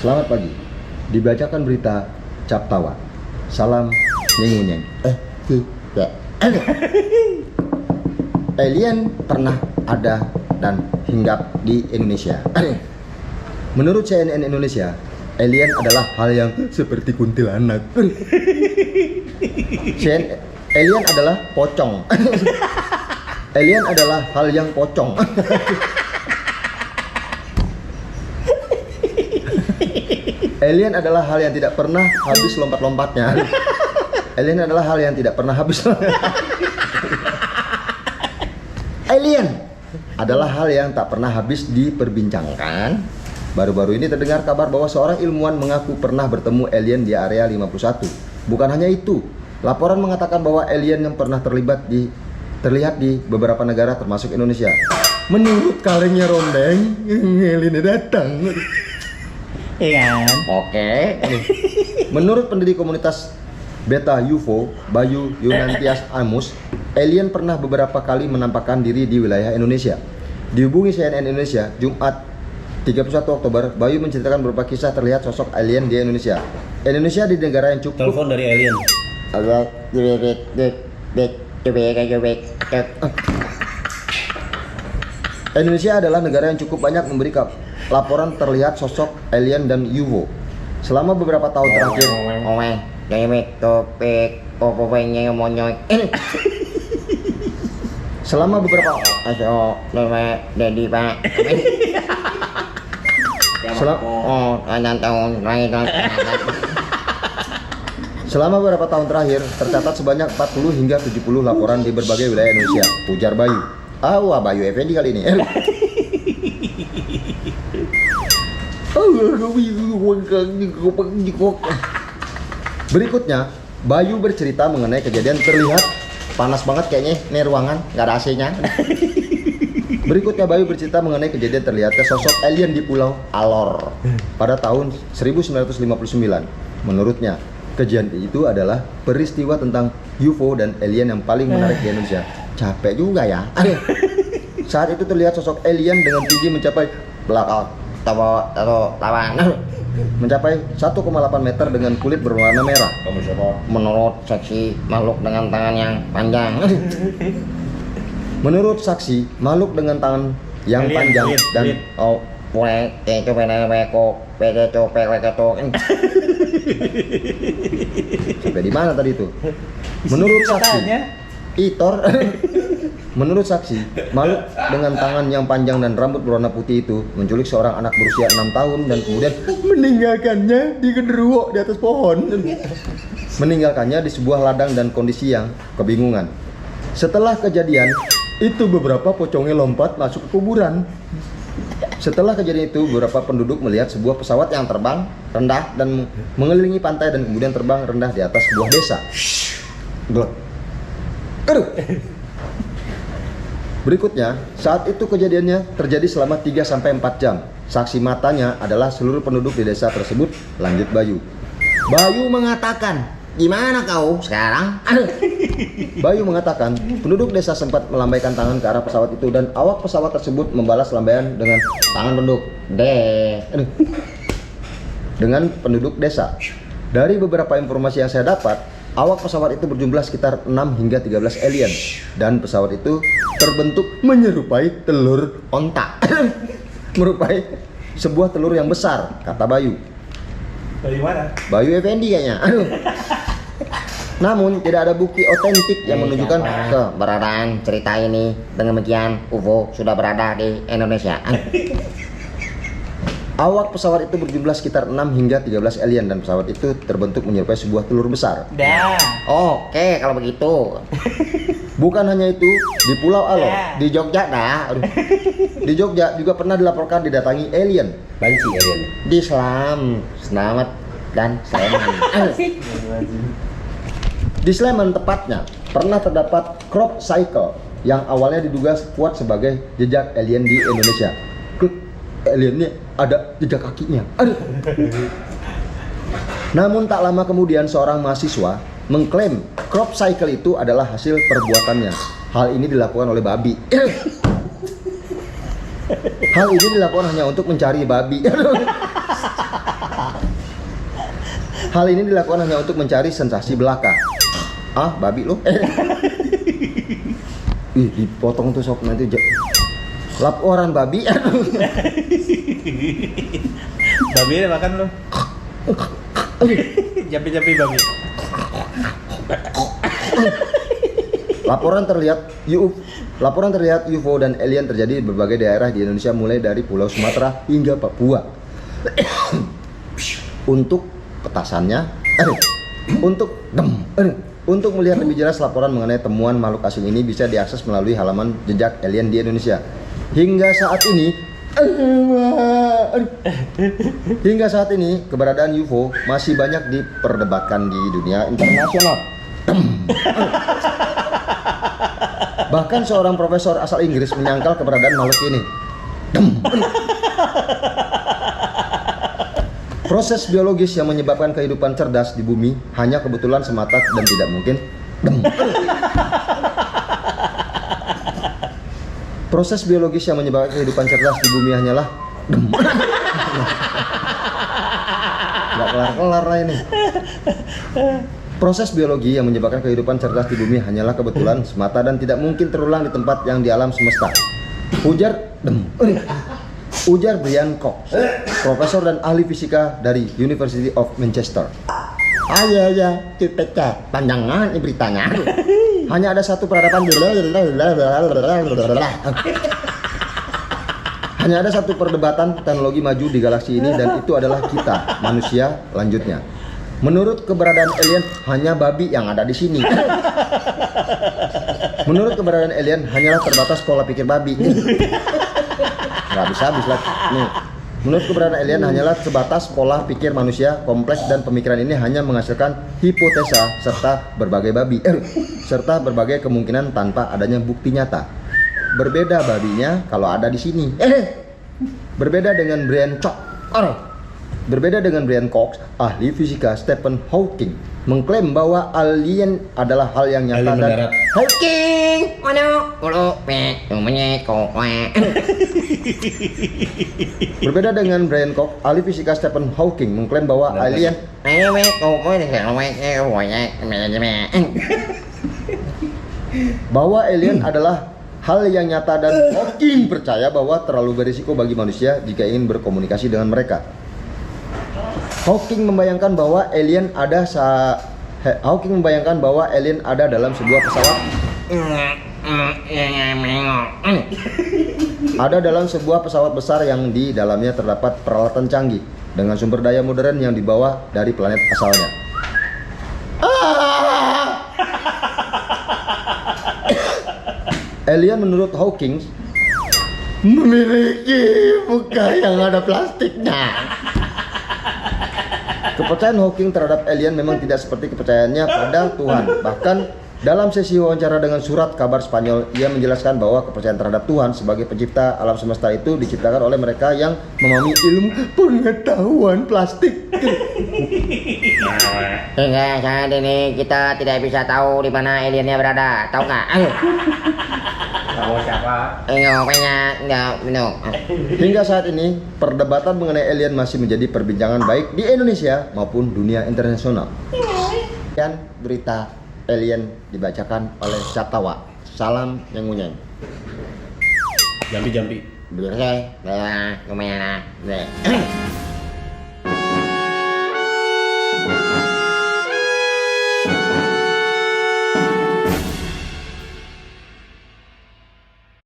Selamat pagi. Dibacakan berita cap tawa. Salam nyeng-nyeng. Tidak. Alien pernah ada dan hinggap di Indonesia. Menurut CNN Indonesia, alien adalah hal yang seperti kuntilanak. Alien adalah pocong. Alien adalah hal yang pocong. Alien adalah hal yang tidak pernah habis lompat-lompatnya. Alien adalah hal yang tidak pernah habis. Alien adalah hal yang tak pernah habis diperbincangkan. Baru-baru ini terdengar kabar bahwa seorang ilmuwan mengaku pernah bertemu alien di area 51. Bukan hanya itu, laporan mengatakan bahwa alien yang pernah terlihat di beberapa negara termasuk Indonesia. Menurut kalengnya Rondeng, alien datang. Iya kan? Oke. Menurut pendiri komunitas Beta UFO, Bayu Yunantias Amus, alien pernah beberapa kali menampakkan diri di wilayah Indonesia. Dihubungi CNN Indonesia, Jumat 31 Oktober, Bayu menceritakan beberapa kisah terlihat sosok alien di Indonesia. Indonesia di negara yang cukup. Telepon dari alien. Indonesia adalah negara yang cukup banyak memberi laporan terlihat sosok alien dan UFO. Selama beberapa tahun terakhir, selama beberapa selama beberapa tahun terakhir tercatat sebanyak 40 hingga 70 laporan di berbagai wilayah Indonesia, ujar Bayu. Wah, Bayu Effendi kali ini. Berikutnya, Bayu bercerita mengenai kejadian terlihat panas banget kayaknya nih ruangan, nggak ada AC-nya. Berikutnya Bayu bercerita mengenai kejadian terlihatnya sosok alien di Pulau Alor pada tahun 1959. Menurutnya, kejadian itu adalah peristiwa tentang UFO dan alien yang paling menarik di Indonesia. Capek juga ya. Saat itu terlihat sosok alien dengan tinggi mencapai mencapai 1,8 meter dengan kulit berwarna merah. Menurut saksi, makhluk dengan tangan yang panjang. Menurut saksi, makhluk dengan tangan yang panjang dan sampai di mana tadi itu? Menurut saksi, menurut saksi, makhluk dengan tangan yang panjang dan rambut berwarna putih itu menculik seorang anak berusia 6 tahun dan kemudian meninggalkannya di genderuwo di atas pohon. Meninggalkannya di sebuah ladang dan kondisi yang kebingungan. Setelah kejadian itu beberapa pocongnya lompat masuk ke kuburan. Setelah kejadian itu, beberapa penduduk melihat sebuah pesawat yang terbang rendah dan mengelilingi pantai dan kemudian terbang rendah di atas sebuah desa. Berikutnya, saat itu kejadiannya terjadi selama 3-4 jam. Saksi matanya adalah seluruh penduduk di desa tersebut, lanjut Bayu. Bayu mengatakan, "Gimana kau sekarang?" Bayu mengatakan, penduduk desa sempat melambaikan tangan ke arah pesawat itu dan awak pesawat tersebut membalas lambaian dengan tangan penduduk dengan penduduk desa. Dari beberapa informasi yang saya dapat, awak pesawat itu berjumlah sekitar 6 hingga 13 alien dan pesawat itu terbentuk menyerupai telur onta. Merupai sebuah telur yang besar, kata Bayu. Dari mana? Bayu Effendi kayaknya. Namun tidak ada bukti otentik yang menunjukkan keberadaan cerita ini. Dengan demikian, UFO sudah berada di Indonesia. Awak pesawat itu berjumlah sekitar 6 hingga 13 alien dan pesawat itu terbentuk menyerupai sebuah telur besar. Dah. Oke, kalau begitu. Bukan hanya itu, di Pulau Alor, di Jogja di Jogja juga pernah dilaporkan didatangi alien. Banci alien. Di Selamat dan Sleman. Di Sleman tepatnya, pernah terdapat crop cycle yang awalnya diduga kuat sebagai jejak alien di Indonesia. Aliennya ada jejak kakinya. Namun tak lama kemudian seorang mahasiswa mengklaim crop cycle itu adalah hasil perbuatannya. Hal ini dilakukan oleh babi. Hal ini dilakukan hanya untuk mencari babi. Hal ini dilakukan hanya untuk mencari sensasi belaka. Ah, babi lo. Ih, dipotong tuh sok nanti laporan babi. Babi ada makan lo. Jampi-jampi babi. Laporan terlihat UFO dan alien terjadi di berbagai daerah di Indonesia mulai dari Pulau Sumatera hingga Papua. Untuk petasannya, untuk melihat lebih jelas laporan mengenai temuan makhluk asing ini bisa diakses melalui halaman jejak alien di Indonesia. Hingga saat ini keberadaan UFO masih banyak diperdebatkan di dunia internasional. Bahkan seorang profesor asal Inggris menyangkal keberadaan makhluk ini. Proses biologis yang menyebabkan kehidupan cerdas di bumi hanya kebetulan semata dan tidak mungkin. Proses biologis yang menyebabkan kehidupan cerdas di bumi hanyalah nggak kelar-kelar lah ini. Proses biologi yang menyebabkan kehidupan cerdas di bumi hanyalah kebetulan semata dan tidak mungkin terulang di tempat yang di alam semesta. Ujar Brian Cox, profesor dan ahli fisika dari University of Manchester. Ya, cepet panjangan ini beritanya. Hanya ada satu peradaban. Hanya ada satu perdebatan teknologi maju di galaksi ini dan itu adalah kita, manusia. Lanjutnya, menurut keberadaan alien hanya babi yang ada di sini. Menurut keberadaan alien hanyalah terbatas pola pikir babi. Nggak bisa habis lah nih. Menurut keberadaan alien hanyalah sebatas pola pikir manusia kompleks dan pemikiran ini hanya menghasilkan hipotesa serta berbagai kemungkinan tanpa adanya bukti nyata. Berbeda babinya kalau ada di sini. Berbeda dengan Brian Cox, ahli fisika Stephen Hawking mengklaim bahwa alien adalah hal yang nyata Alien dan mendarat. Hawking, berbeda dengan Brian Cox, ahli fisika Stephen Hawking mengklaim bahwa alien adalah hal yang nyata dan Hawking percaya bahwa terlalu berisiko bagi manusia jika ingin berkomunikasi dengan mereka. Hawking membayangkan bahwa alien ada dalam sebuah pesawat. Ada dalam sebuah pesawat besar yang di dalamnya terdapat peralatan canggih dengan sumber daya modern yang dibawa dari planet asalnya. Alien menurut Hawking memiliki muka yang ada plastiknya. Kepercayaan Hawking terhadap alien memang tidak seperti kepercayaannya pada Tuhan. Bahkan dalam sesi wawancara dengan Surat Kabar Spanyol, ia menjelaskan bahwa kepercayaan terhadap Tuhan sebagai pencipta alam semesta itu diciptakan oleh mereka yang memahami ilmu pengetahuan plastik. Hingga saat ini kita tidak bisa tahu di mana aliennya berada. Tahu nggak? Kamu siapa? Hingga saat ini, perdebatan mengenai alien masih menjadi perbincangan baik di Indonesia maupun dunia internasional. Dan berita alien dibacakan oleh Satawa. Salam yang ngunyeng. Jampi-jampi. Oke, lumayan.